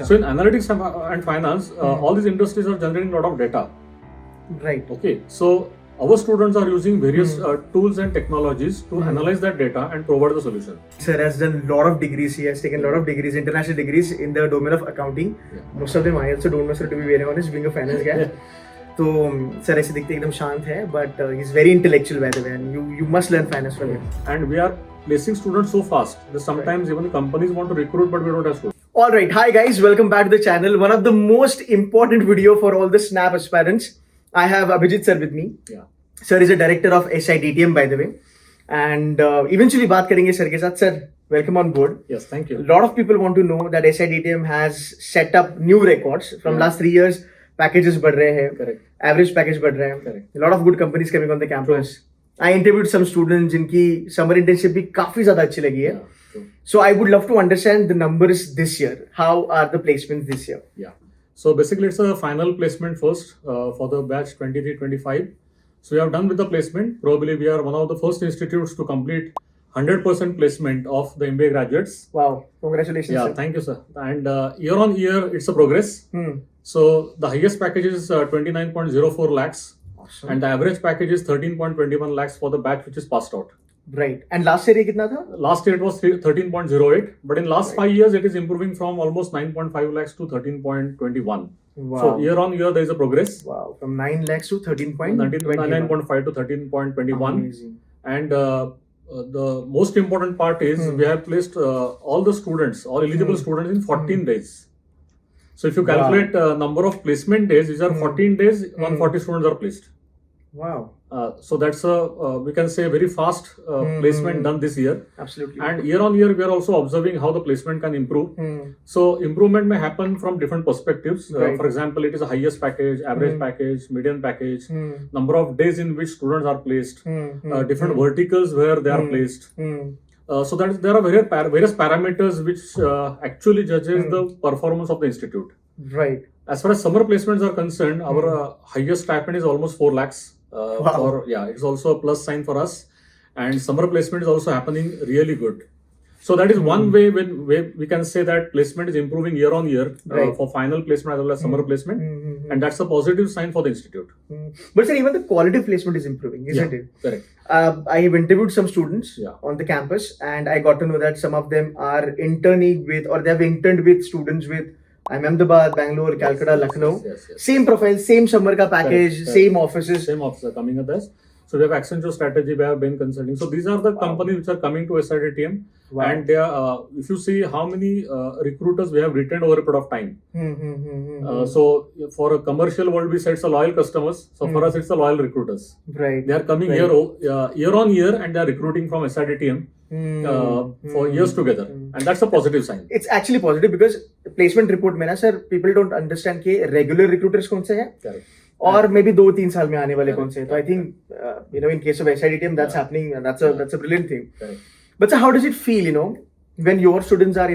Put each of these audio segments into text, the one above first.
So in analytics and finance, all these industries are generating a lot of data. Right. Okay, so our students are using various tools and technologies to analyze that data and provide the solution. Sir has done a lot of degrees. He has taken a lot of degrees, international degrees in the domain of accounting. Yeah. Most of them I also don't know, sir, to be very honest, being a finance guy. So, sir ऐसे दिखते एकदम शांत है, but he's very intellectual by the way, and you must learn finance from him. And we are placing students so fast that sometimes even the companies want to recruit, but we don't have students. All right, hi guys, welcome back to the channel. One of the most important video for all the Snap aspirants. I have Abhijit sir with me. Yeah. Sir is a director of SIDTM by the way, and eventually बात करेंगे sir के साथ. Sir, welcome on board. Yes, thank you. A lot of people want to know that SIDTM has set up new records from last 3 years. Packages बढ़ रहे हैं. Correct. Average package बढ़ रहे हैं. Correct. A lot of good companies coming on the campus. I interviewed some students जिनकी summer internship भी काफी ज़्यादा अच्छी लगी है. True. So I would love to understand the numbers this year. How are the placements this year? Yeah. So basically it's a final placement first for the batch 23-25. So we have done with the placement. Probably we are one of the first institutes to complete 100% placement of the MBA graduates. Wow, congratulations. Yeah, sir. thank you, sir. And year on year, it's a progress. So the highest package is 29.04 lakhs. Awesome. And the average package is 13.21 lakhs for the batch which is passed out. Right. And last year ये कितना था? Last year it was 13.08, but in last 5 years it is improving from almost 9.5 lakhs to 13.21. Wow. So year on year there is a progress. Wow, from 9 lakhs to 13.21. 9.5 to 13.21. Amazing. And the most important part is we have placed all the students, all eligible students in 14 days. So if you calculate number of placement days, these are 14 days, 140 students are placed. Wow. So that's we can say very fast placement done this year. Absolutely. And year on year, we are also observing how the placement can improve. So improvement may happen from different perspectives. Right. For example, it is a highest package, average package, median package, number of days in which students are placed, different verticals where they are placed. So that there are various parameters which actually judges the performance of the institute. Right. As far as summer placements are concerned, our highest stipend is almost 4 lakhs. Wow. It's also a plus sign for us, and summer placement is also happening really good. So that is one way when we can say that placement is improving year on year for final placement as well as summer placement, and that's a positive sign for the institute. But sir, even the quality of placement is improving, isn't it? Correct. I have interviewed some students on the campus, and I got to know that some of them are interning with, or they have interned with students with Ahmedabad, Bangalore, Calcutta, Lucknow. Yes. Same profile, same summer ka package, Correct. same offices. Same officer coming with us. So we have Accenture Strategy, we have Bain Consulting. So these are the companies which are coming to SIDTM. Wow. And they are, if you see how many recruiters we have retained over a period of time. So for a commercial world, we say it's a loyal customers. So for us, it's a loyal recruiters. Right. They are coming year on year, and they are recruiting from SIDTM for years together. And that's a positive sign. It's actually positive because placement report में ना sir, people don't understand कि regular recruiters कौन से हैं Correct. और maybe 2-3 साल में आने वाले कौन से हैं. So I think in case of SIDTM that's happening, and that's a brilliant thing. Correct. But sir, how does it feel when your students are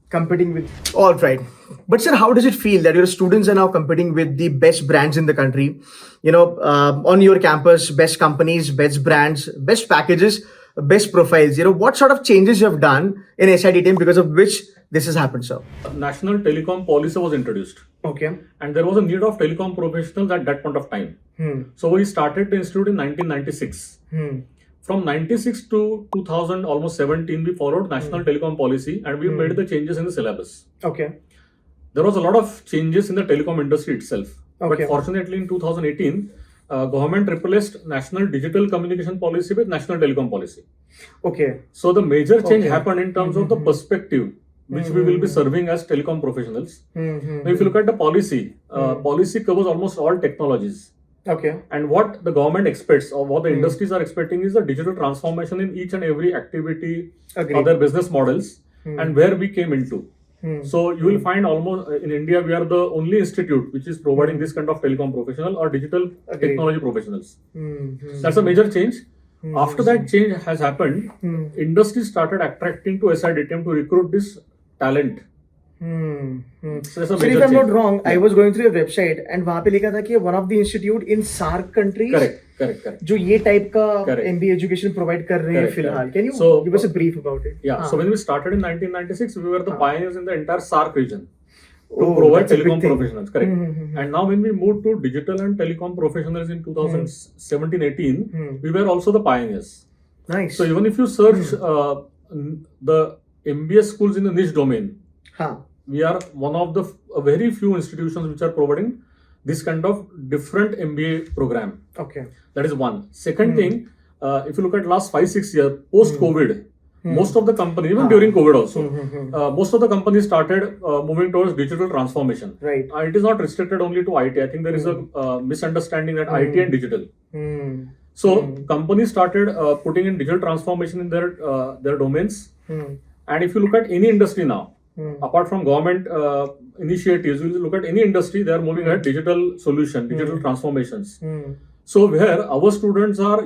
competing with? All right. But sir, how does it feel that your students are now competing with the best brands in the country? On your campus, best companies, best brands, best packages, best profiles. What sort of changes you have done in SIDTM because of which this has happened, sir? National Telecom Policy was introduced. Okay. And there was a need of telecom professionals at that point of time. So we started the institute in 1996. From 96 to 2000, almost 17, we followed National Telecom Policy, and we made the changes in the syllabus. Okay. There was a lot of changes in the telecom industry itself. Okay. But fortunately, in 2018, government replaced National Digital Communication Policy with National Telecom Policy. Okay. So the major change happened in terms of the perspective which we will be serving as telecom professionals. Now, if you look at the policy, policy covers almost all technologies. Okay. And what the government expects, or what the industries are expecting, is the digital transformation in each and every activity, other business models, and where we came into. So you will find almost in India, we are the only institute which is providing this kind of telecom professional or digital technology professionals. That's a major change. After that change has happened, industry started attracting to SIDTM to recruit this talent. So that's a So major if I'm change. not wrong, I was going through your website and वहाँ पे लिखा था कि one of the institute in SARC countries Correct. जो ये type का Correct. MBA education provide कर रहे हैं Correct, फिलहाल. correct. Can you So, give us a brief about it? Yeah, so when we started in 1996, we were the pioneers in the entire SARC region. to provide that's a big telecom thing. professionals. Correct. And now when we moved to digital and telecom professionals in 2017-18, we were also the pioneers. Nice. So even if you search the MBA schools in the niche domain, we are one of the very few institutions which are providing this kind of different MBA program. Okay. That is one. Second thing, if you look at last 5-6 years, post-COVID, most of the companies, even during COVID also, most of the companies started moving towards digital transformation. Right. It is not restricted only to IT. I think there is a misunderstanding that IT and digital. So companies started putting in digital transformation in their domains. And if you look at any industry now, apart from government initiatives, you look at any industry, they are moving at digital solution, digital transformations. So where our students are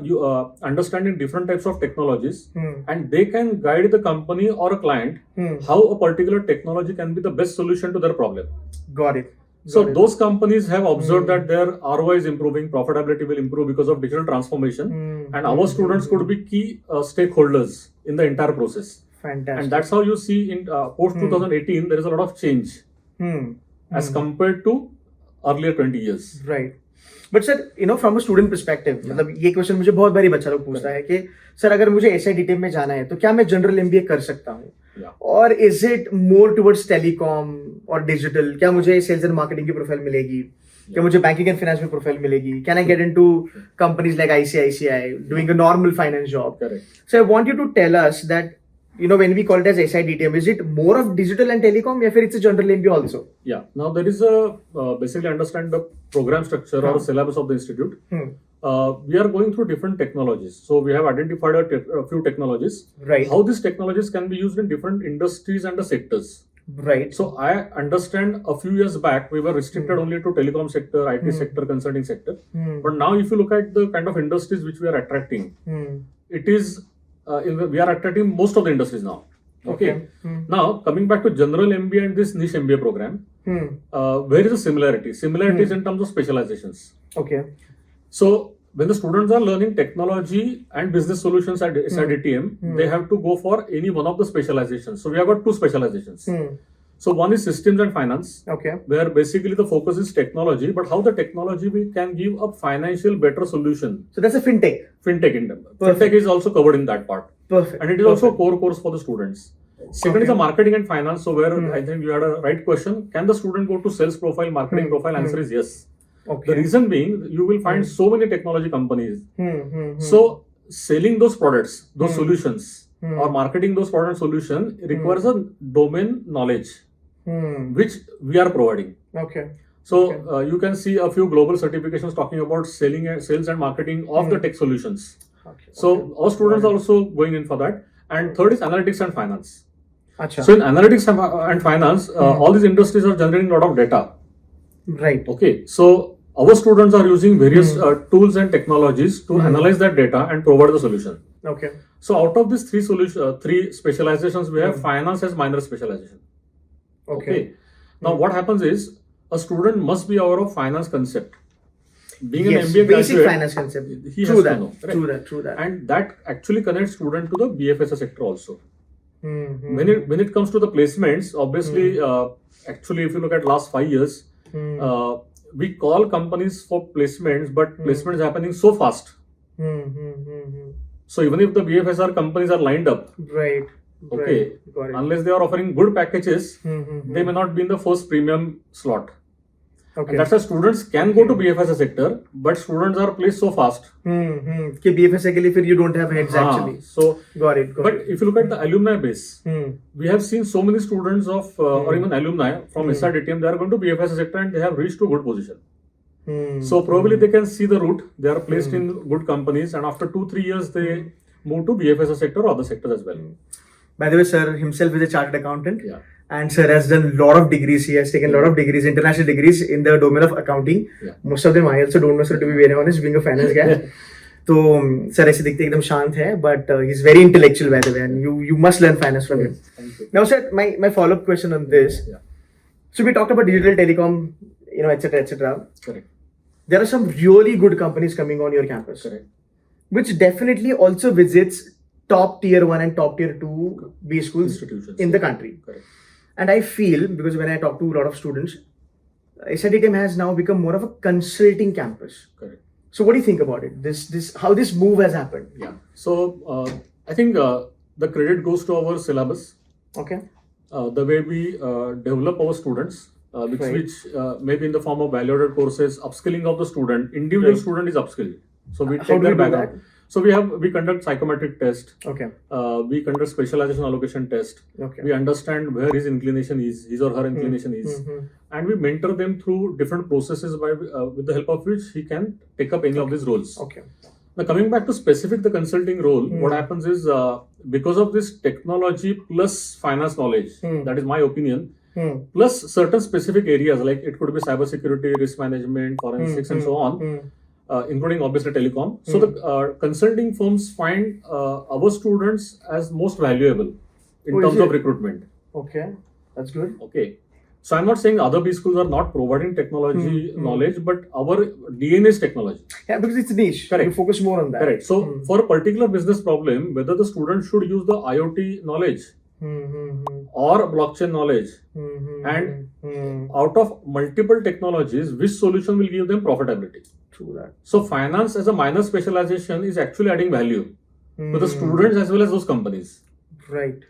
understanding different types of technologies, and they can guide the company or a client how a particular technology can be the best solution to their problem. Got it. So those companies have observed that their ROI is improving, profitability will improve because of digital transformation, and our students could be key stakeholders in the entire process. Fantastic. And that's how you see in post 2018 there is a lot of change as compared to earlier 20 years. Right. But sir, from a student perspective, मतलब ये question मुझे बहुत बारी बच्चा लोग पूछता है कि सर अगर मुझे SIDTM में जाना है तो क्या मैं जनरल MBA कर सकता हूँ? और is it more towards telecom और डिजिटल? क्या मुझे सेल्स एंड मार्केटिंग की प्रोफाइल मिलेगी? क्या मुझे बैंकिंग एंड फाइनेंस में प्रोफाइल मिलेगी? Can I get into companies like ICICI doing a normal finance job? So I want you to tell us that when we call it as SIDTM, is it more of digital and telecom, or it's a general MBA also? Yeah. Now there is a basically understand the program structure or the syllabus of the institute. We are going through different technologies. So we have identified a few technologies. Right. How these technologies can be used in different industries and the sectors. Right. So I understand a few years back we were restricted only to telecom sector, IT sector, consulting sector. But now if you look at the kind of industries which we are attracting, it is we are attracting most of the industries now. Okay. Now coming back to general MBA and this niche MBA program, where is the similarity? Similarity is in terms of specializations. Okay. So when the students are learning technology and business solutions at SIDTM, they have to go for any one of the specializations. So we have got two specializations. So one is systems and finance, where basically the focus is technology, but how the technology we can give a financial better solution. So that's a fintech. Fintech in them. Fintech is also covered in that part. Perfect. And it is also a core course for the students. Second is the marketing and finance. So where I think you had a right question. Can the student go to sales profile, marketing profile? Answer is yes. The reason being, you will find so many technology companies. So selling those products, those solutions, or marketing those product solution requires a domain knowledge, which we are providing. So you can see a few global certifications talking about sales and marketing of the tech solutions. So our students are also going in for that. And third is analytics and finance. So in analytics and finance, all these industries are generating a lot of data. Right. Okay. So our students are using various tools and technologies to analyze that data and provide the solution. Okay. So out of these three specializations, we have finance as minor specialization. Okay. Now what happens is a student must be aware of finance concept. Being an MBA basic graduate, finance concept. He has to know. Right? True that. And that actually connects student to the BFSI sector also. When it comes to the placements, obviously, actually, if you look at last 5 years, we call companies for placements, but placements happening so fast. So even if the BFSR companies are lined up, right. Okay, got it. Unless they are offering good packages, they may not be in the first premium slot. Okay. And that's why students can go to BFSI sector, but students are placed so fast. कि BFSI के लिए फिर you don't have heads actually. So got it. But if you look at the alumni base, we have seen so many students of or even alumni from SIDTM, they are going to BFSI sector and they have reached to good position. So probably they can see the route. They are placed in good companies, and after 2-3 years they move to BFSI sector or other sectors as well. By the way, sir himself is a chartered accountant. Yeah. And sir has done a lot of degrees. He has taken a lot of degrees, international degrees in the domain of accounting. Most of them I also don't know, sir, to be very honest, being a finance guy. So, sir ऐसे दिखते एकदम शांत है, but he's very intellectual by the way, and you must learn finance from him. Now, sir, my follow-up question on this. So we talked about digital telecom, etc., etc. Correct. There are some really good companies coming on your campus. Correct. Which definitely also visits top tier 1 and top tier 2 B schools Institutions in the country. Correct. And I feel, because when I talk to a lot of students, SIDTM has now become more of a consulting campus. Correct. So what do you think about it? How this move has happened? Yeah. So I think the credit goes to our syllabus. Okay. The way we develop our students, which may be in the form of value-added courses, upskilling of the student. Individual student is upskilled. So we take their background. So we conduct psychometric test. Okay. We conduct specialization allocation test. Okay. We understand where his inclination is, his or her inclination is, and we mentor them through different processes by with the help of which he can take up any of these roles. Okay. Now coming back to specific the consulting role, what happens is because of this technology plus finance knowledge, that is my opinion, plus certain specific areas like it could be cybersecurity, risk management, forensics, and so on. Including obviously telecom. So the consulting firms find our students as most valuable in terms of recruitment. Okay, that's good. Okay. So I'm not saying other B schools are not providing technology knowledge, but our DNA is technology. Yeah, because it's niche. Correct. You focus more on that. Correct. So for a particular business problem, whether the student should use the IoT knowledge or blockchain knowledge, and out of multiple technologies, which solution will give them profitability? True that. So finance as a minor specialization is actually adding value to the students as well as those companies. Right.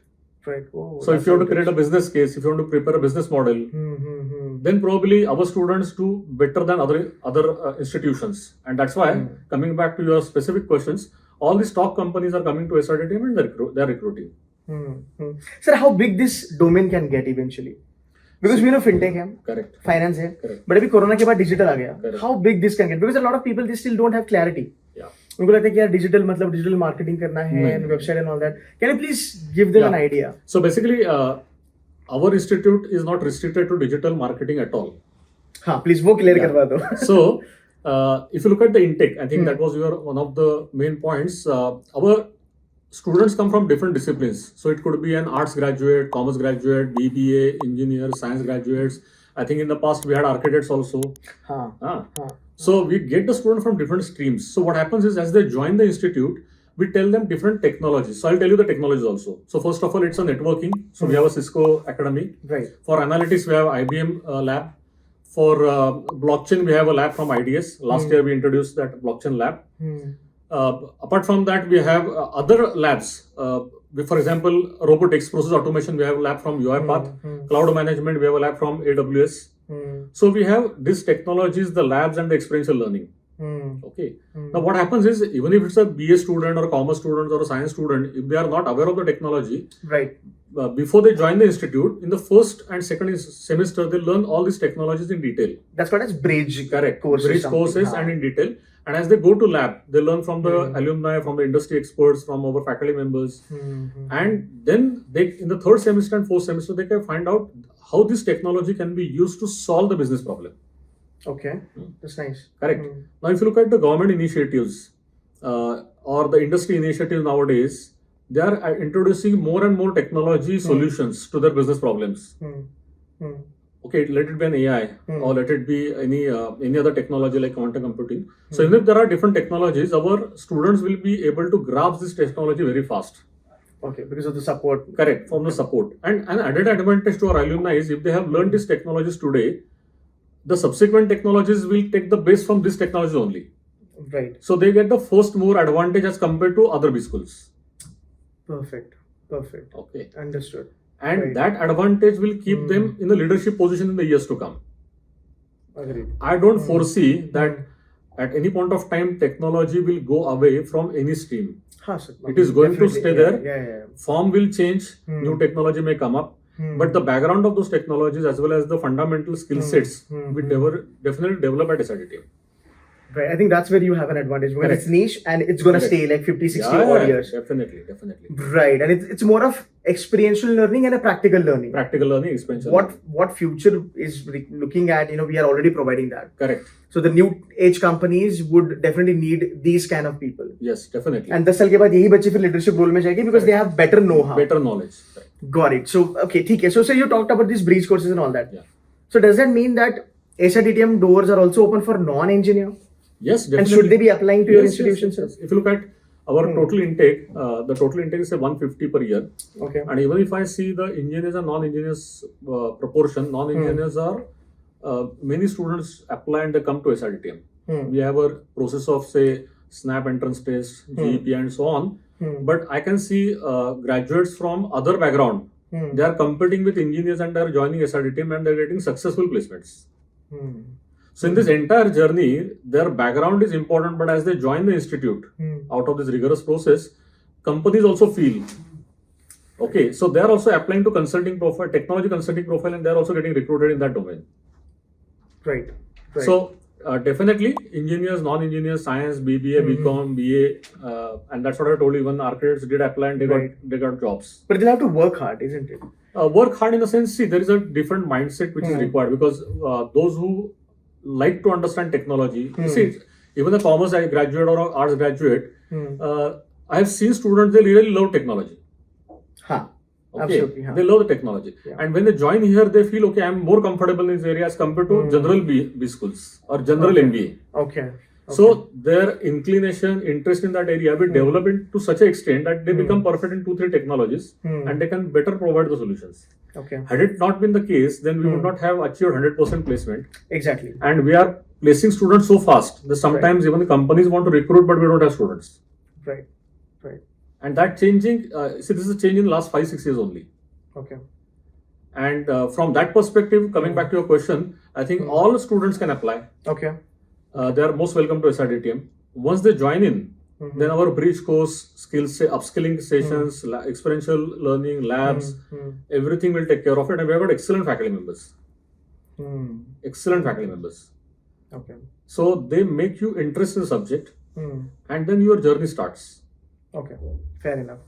Right. Oh, so if you want to create a business case, if you want to prepare a business model, then probably our students do better than other institutions. And that's why, coming back to your specific questions, all these top companies are coming to SIDTM and they're recruiting. Sir, how big this domain can get eventually? Because we know fintech hai, correct, finance hai, correct. But abhi corona ke baad digital aa gaya. Correct. How big this can get? Because a lot of people, they still don't have clarity. Yeah. उनको लगता है कि यार digital मतलब digital marketing करना है and website and all that. Can you please give them an idea? So basically, our institute is not restricted to digital marketing at all. हाँ, please वो clear करवा दो. So if you look at the intake, I think that was one of the main points. Our students come from different disciplines. So it could be an arts graduate, commerce graduate, BBA, engineer, science graduates. I think in the past we had architects also. So we get the student from different streams. So what happens is as they join the institute, we tell them different technologies. So I'll tell you the technologies also. So first of all, it's a networking. So we have a Cisco Academy. Right. For analytics, we have IBM lab. For blockchain, we have a lab from IDS. Last year, we introduced that blockchain lab. Apart from that, we have other labs. For example, robotics, process automation, we have a lab from UiPath. Cloud management, we have a lab from AWS. So we have these technologies, the labs and the experiential learning. Okay. Now what happens is, even if it's a BA student or a commerce student or a science student, if they are not aware of the technology, right, before they join the institute, in the first and second semester, they learn all these technologies in detail. That's called as bridge. Correct. Courses, bridge courses and in detail. And as they go to lab, they learn from the alumni, from the industry experts, from our faculty members. And then they, in the third semester and fourth semester, they can find out how this technology can be used to solve the business problem. Okay, that's nice. Correct. Now, if you look at the government initiatives or the industry initiatives nowadays, they are introducing more and more technology solutions to their business problems. Okay, let it be an AI or let it be any other technology like quantum computing. So even if there are different technologies, our students will be able to grasp this technology very fast. Okay, because of the support. Correct, from the support. And an added advantage to our alumni is if they have learned these technologies today, the subsequent technologies will take the base from this technology only. Right. So they get the first mover advantage as compared to other B schools. Perfect. Okay. Understood. And that advantage will keep them in the leadership position in the years to come. Agreed. I don't foresee that at any point of time technology will go away from any stream. It is going to stay there. Form will change, new technology may come up. But the background of those technologies as well as the fundamental skill sets will definitely develop at SIDTM. Right, I think that's where you have an advantage because it's niche and it's going to stay like 50, 60 odd years. Definitely. Right, and it's more of experiential learning and a practical learning. Experiential. What future is looking at, we are already providing that. Correct. So the new age companies would definitely need these kind of people. Yes, definitely. And 10 साल के बाद यही बच्चे फिर leadership role में जाएंगे because they have better know-how. Better knowledge. Right. Got it. So, okay, ठीक है. So you talked about these bridge courses and all that. Yeah. So does that mean that SIDTM doors are also open for non-engineer? Yes, definitely. And should they be applying to your institutions? Yes. If you look at our total intake, the total intake is say 150 per year. Okay. And even if I see the engineers and non-engineers proportion, non-engineers are many students apply and they come to SIDTM. We have a process of say SNAP entrance test, GEP and so on. But I can see graduates from other background. They are competing with engineers and they are joining SIDTM and they are getting successful placements. So in this entire journey, their background is important, but as they join the institute out of this rigorous process, companies also feel, okay, so they are also applying to consulting profile, technology consulting profile, and they are also getting recruited in that domain. Right. So definitely engineers, non-engineers, science, BBA, BCom, BA, and that's what I told you, even architects did apply and they got jobs. But they'll have to work hard, isn't it? Work hard in the sense, see, there is a different mindset which is required, because those who like to understand technology, see, even the commerce graduate or arts graduate, I have seen students, they really love technology. Okay. Absolutely. They love the technology. And when they join here, they feel, okay, I'm more comfortable in this area as compared to general B schools or general MBA. Okay. So their inclination, interest in that area will develop to such an extent that they become perfect in 2-3 technologies and they can better provide the solutions. Okay. Had it not been the case, then we would not have achieved 100% placement. Exactly. And we are placing students so fast that sometimes even the companies want to recruit, but we don't have students. Right. And that changing, see, this is a change in the last 5-6 years only. Okay. And from that perspective, coming back to your question, I think all students can apply. Okay. They are most welcome to SIDTM. Once they join in, then our bridge course, skills, upskilling sessions, experiential learning, labs, everything will take care of it. And we have got excellent faculty members. Excellent faculty members. Okay. So they make you interested in the subject and then your journey starts. Okay, fair enough.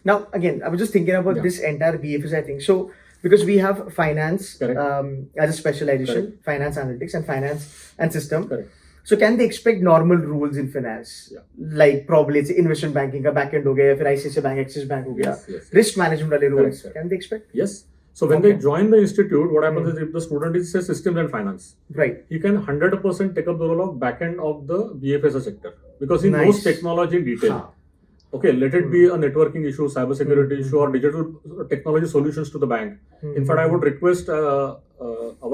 Now, again, I was just thinking about this entire BFS, I think. So, because we have finance as a specialization, finance analytics and finance and system. Correct. So, can they expect normal rules in finance? Like probably it's investment banking, ka back end ho gaya, फिर ICICI bank, Axis bank ho gaya. Risk management wale rules. Can they expect? Yes. So when they join the institute, what happens is if the student is say systems and finance, he can 100% take up the role of back end of the BFSI sector because he knows technology in detail. Okay, let it be a networking issue, cybersecurity issue, or digital technology solutions to the bank. In fact, I would request our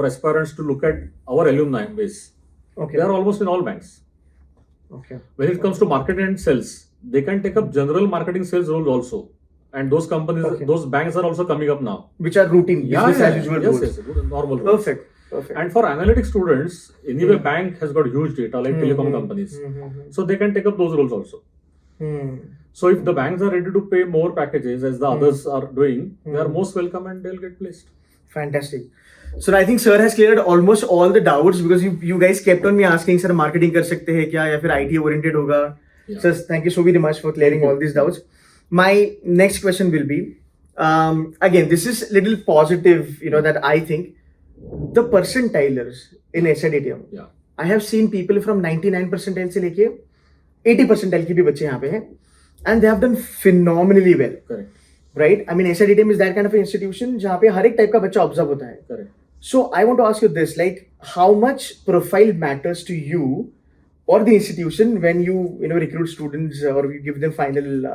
aspirants to look at our alumni base. They are almost in all banks. When it comes to marketing and sales, they can take up general marketing sales roles also. And those companies, those banks are also coming up now. Which are routine, business as usual roles. Yes, normal roles. Perfect. And for analytics students, anyway, bank has got huge data like telecom companies. So they can take up those roles also. So if the banks are ready to pay more packages as the others are doing, they are most welcome and they'll get placed. Fantastic. So I think sir has cleared almost all the doubts because you guys kept on me asking, sir, marketing kar sakte hai kya ya fir IT oriented hoga? Sir, thank you so very much for clearing all these doubts. My next question will be, again, this is little positive, that I think the percentilers in SIDTM. I have seen people from 99 percentile se leke 80 percentile ki bhi bachche yahan pe hain. And they have done phenomenally well. Correct. Right? I mean, SIDTM is that kind of an institution जहाँ पे हर एक type का बच्चा observe होता है. Correct. So I want to ask you this, like, how much profile matters to you or the institution when you recruit students or you give them final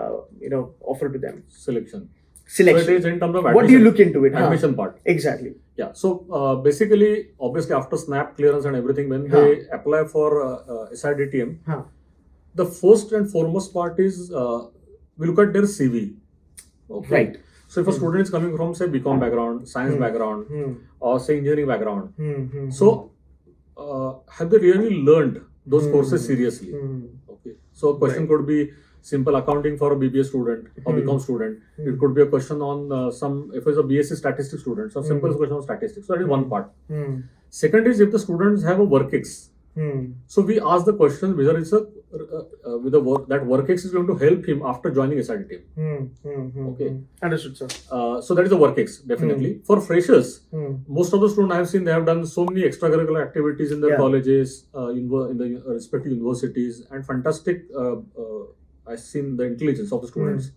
offer to them? Selection. So it is in terms of admission. What do you look into it? Admission part. Exactly. Yeah. So basically, obviously after SNAP clearance and everything, when they apply for SIDTM, the first and foremost part is we look at their CV. Okay. Right. So if a student is coming from say BCom background, science background, or say engineering background, so have they really learned those courses seriously? Okay. So a question could be simple accounting for a BBA student or BCom student. It could be a question on if it's a BSc statistics student, so simple question on statistics. So that is one part. Second is if the students have a WorkX. So we ask the question whether it's with the work that WorkX is going to help him after joining SIDTM. Okay, understood, sir. So that is the WorkX definitely. For freshers, most of the students I have seen they have done so many extracurricular activities in their colleges, in the respective universities, and fantastic. I've seen the intelligence of the students.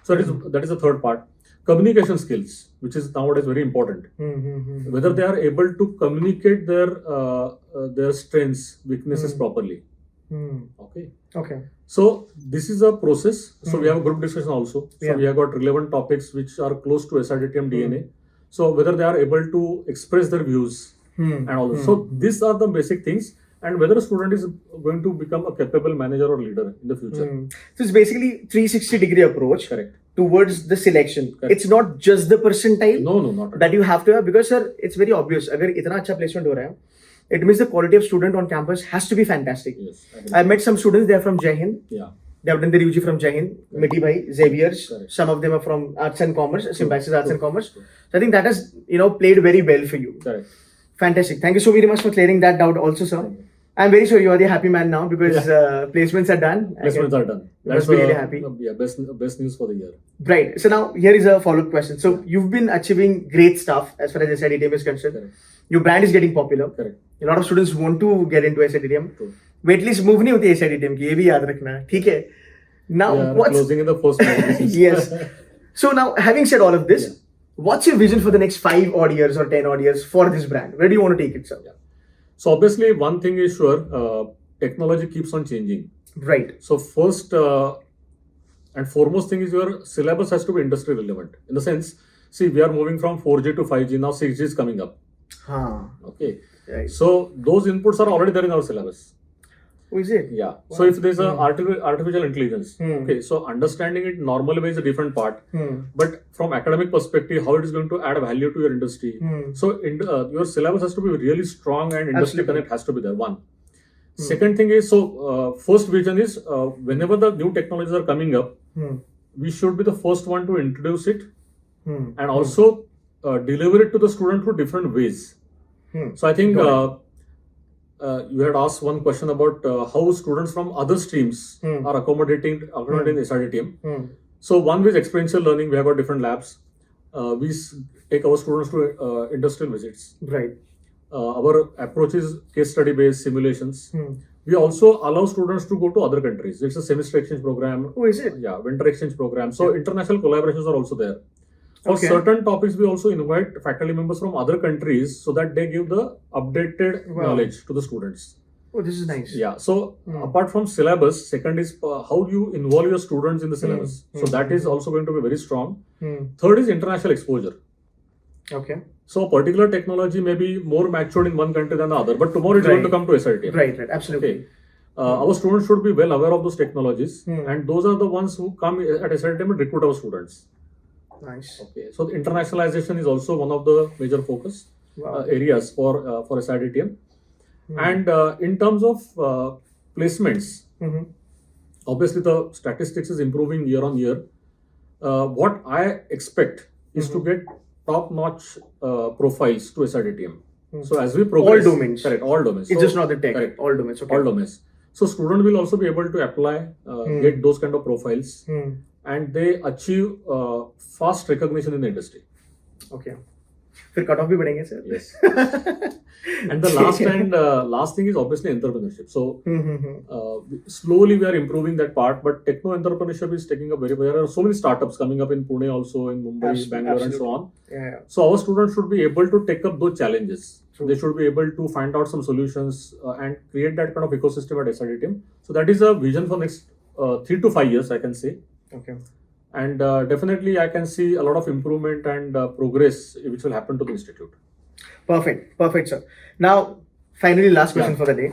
So that is the third part. Communication skills, which is nowadays very important. Whether they are able to communicate their strengths, weaknesses properly. Okay. So this is a process. So we have a group discussion also. So we have got relevant topics which are close to SIDTM DNA. So whether they are able to express their views and all this. So these are the basic things. And whether a student is going to become a capable manager or leader in the future. So it's basically 360-degree approach. Correct. Towards the selection. Correct. It's not just the percentile. No, not that you have to have, because sir, it's very obvious. Agar itna acha placement ho raha hai, it means the quality of student on campus has to be fantastic. Yes. I met some students, they are from Jai Hind. Yeah. They have done their UG from Jai Hind, Miti Bhai, Xavier's. Correct. Some of them are from Arts and Commerce, Symbiosis Arts and Commerce. So I think that has, played very well for you. Correct. Fantastic. Thank you so very much for clearing that doubt also, sir. I'm very sure you are the happy man now because placements are done. Placements are done. That's really happy. Yeah, best news for the year. Right. So now here is a follow-up question. So you've been achieving great stuff as far as SIDTM is concerned. Correct. Your brand is getting popular. Correct. A lot of students want to get into SIDTM. True. Waitlist move नहीं होती SIDTM की, ये भी याद रखना है. ठीक है. Now what's closing in the first round. Yes. So now having said all of this, what's your vision for the next 5 odd years or 10 odd years for this brand? Where do you want to take it, sir? Yeah. So obviously one thing is sure, technology keeps on changing. Right. So first and foremost thing is your syllabus has to be industry relevant. In the sense, see, we are moving from 4G to 5G, now 6G is coming up. Okay. Right. So those inputs are already there in our syllabus. Oh, is it? Yeah. Wow. So if there's a artificial intelligence, okay, so understanding it normally is a different part. But from academic perspective, how it is going to add value to your industry. So your syllabus has to be really strong and industry connect has to be there. One. Second thing is, so first vision is whenever the new technologies are coming up, we should be the first one to introduce it and also deliver it to the student through different ways. So I think you had asked one question about how students from other streams are accommodating SIDTM. So one is experiential learning. We have got different labs. We take our students to industrial visits. Right. Our approach is case study based simulations. We also allow students to go to other countries. It's a semester exchange program. Oh, is it? Yeah, winter exchange program. So international collaborations are also there. For certain topics, we also invite faculty members from other countries so that they give the updated knowledge to the students. Oh, this is nice. Yeah. So apart from syllabus, second is how you involve your students in the syllabus. So that is also going to be very strong. Third is international exposure. Okay. So a particular technology may be more matured in one country than the other, but tomorrow it's going to come to SIDTM. Right, absolutely. Okay. Our students should be well aware of those technologies, and those are the ones who come at SIDTM and recruit our students. Nice. Okay. So the internationalization is also one of the major focus areas for SIDTM. And in terms of placements, obviously the statistics is improving year on year. What I expect is to get top-notch profiles to SIDTM. So as we progress, all domains. Correct, all domains. It's so, just not the tech. Correct. All domains. Okay. All domains. So student will also be able to apply, get those kind of profiles, and they achieve fast recognition in the industry. Okay. फिर cut off भी बढ़ेंगे sir. Yes. And the last thing is obviously entrepreneurship. So slowly we are improving that part, but techno entrepreneurship is taking a there are so many startups coming up in Pune also, in Mumbai, Bangalore and so on. Yeah. So our students should be able to take up those challenges. They should be able to find out some solutions and create that kind of ecosystem at SIDTM. So that is a vision for next 3 to 5 years, I can say. Okay. And definitely I can see a lot of improvement and progress which will happen to the institute. Perfect, sir. Now, finally, last question for the day.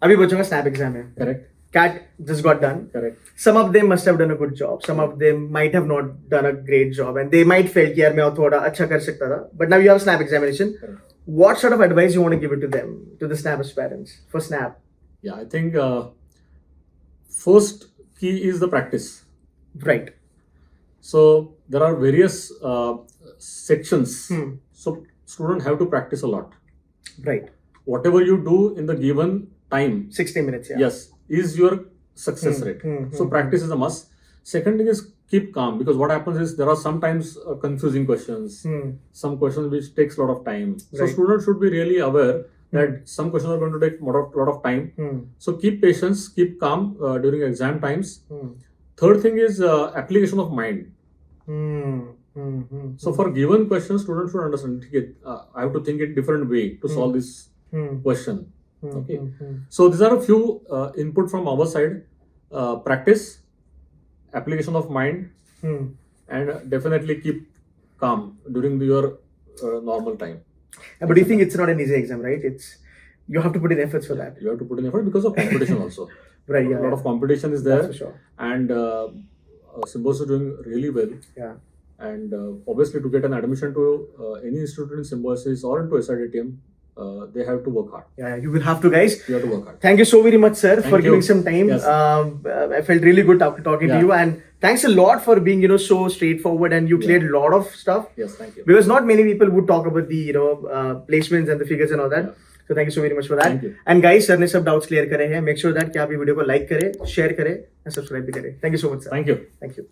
अभी बच्चों का snap exam है. Correct. CAT just got done. Correct. Some of them must have done a good job. Some of them might have not done a great job, and they might feel कि यार मैं और थोड़ा अच्छा कर सकता था. But now you have snap examination. Correct. What sort of advice you want to give it to them, to the snap aspirants for snap? Yeah, I think first key is the practice. Right. So there are various sections. So students have to practice a lot. Right. Whatever you do in the given time. 60 minutes, yeah. Yes, is your success rate. So practice is a must. Second thing is keep calm, because what happens is there are sometimes confusing questions, some questions which takes a lot of time. So students should be really aware that some questions are going to take a lot of time. So keep patience, keep calm during exam times. Third thing is application of mind. So for given questions, students should understand, I have to think in different way to solve this question. Okay. So these are a few input from our side. Practice, application of mind, and definitely keep calm during your normal time. But do you think it's not an easy exam, right? You have to put in efforts for that. You have to put in effort because of competition also. Right. Yeah. A lot of competition is there. That's for sure. And Symbiosis is doing really well. Yeah. And obviously, to get an admission to any institute in Symbiosis or into SIDTM, they have to work hard. Yeah, you will have to, guys. You have to work hard. Thank you so very much, sir, for giving some time. Yes. I felt really good after talking to you, and thanks a lot for being, so straightforward, and you cleared a lot of stuff. Yes, thank you. Because not many people would talk about the, placements and the figures and all that. So thank you so very much for that. Thank you. And guys, sir ने सब doubts clear करे हैं. Make sure that कि आप ये video को like करें, share करें, and subscribe भी करें. Thank you so much, sir. Thank you. Thank you.